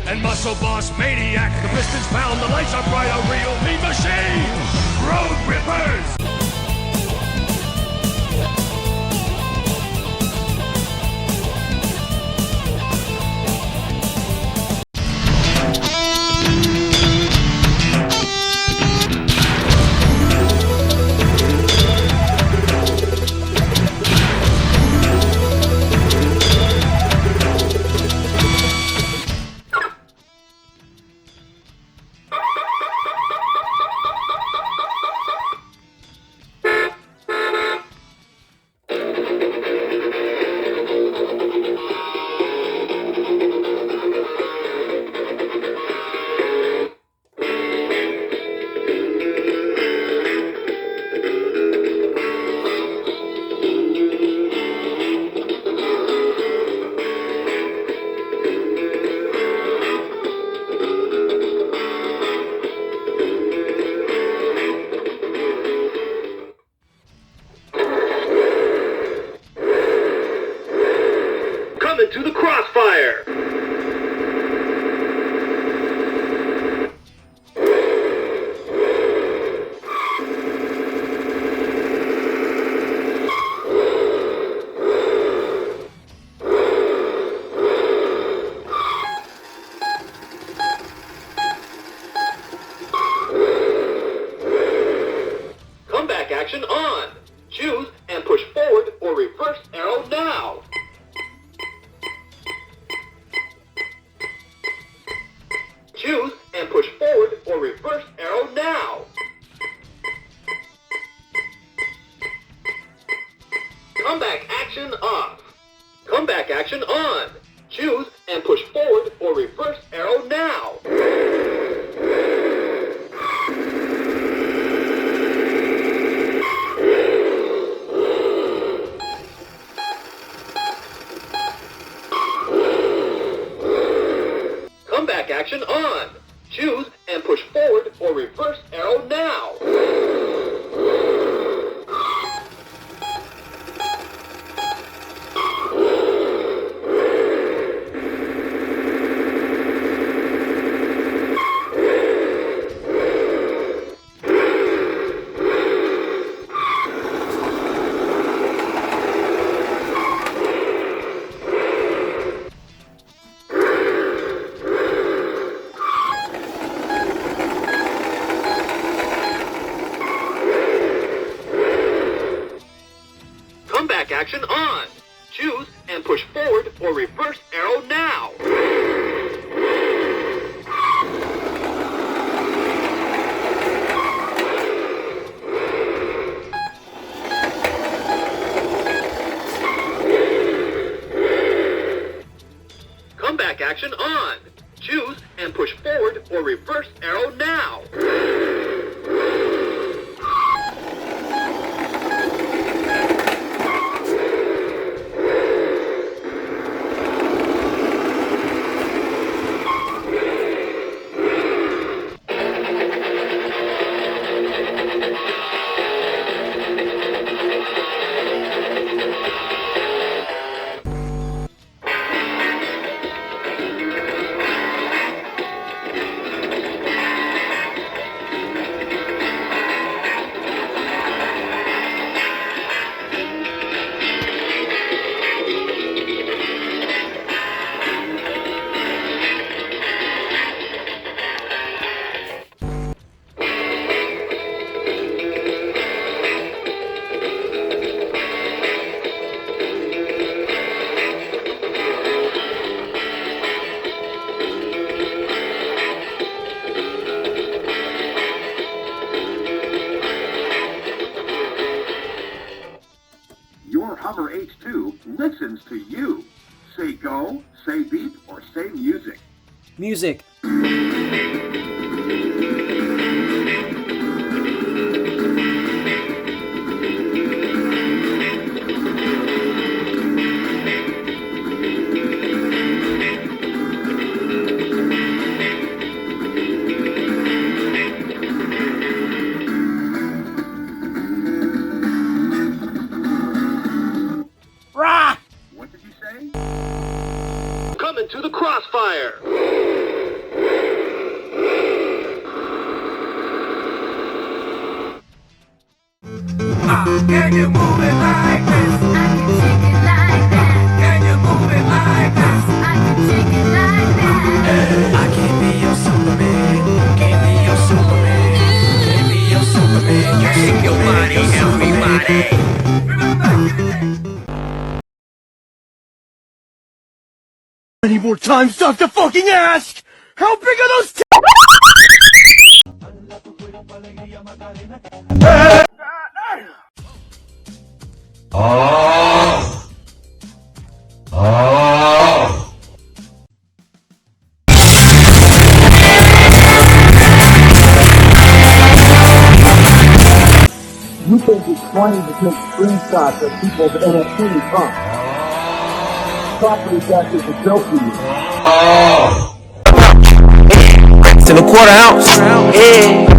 And Muscle Boss Maniac, the pistons pound, the lights are bright, a real mean machine! Road Rippers! Coming to the Crossfire! Comeback action on! Choose and push forward or reverse arrow now! Choose and push forward or reverse arrow now. Comeback action off. Comeback action on. Choose and push forward or reverse arrow now. Comeback action on. Choose and push forward or reverse arrow now. Comeback action on. Choose and push forward or reverse arrow now. Comeback action on. Choose and push forward or reverse arrow now. Your Hummer H2 listens to you. Say go, say beep, or say music. Music. What did you say? Coming to the Crossfire! Can you move it like this? I can shake it like that. Can you move it like this? I can shake it like that. I can't be your Superman. Can't be your Superman. Can't be your Superman. You shake your body, everybody. Any more time stuff to fucking ask? How big are those You think it's funny to take screenshots of people's NFT pumps? Property theft is a joke to you. It's in a quarter ounce. Yeah.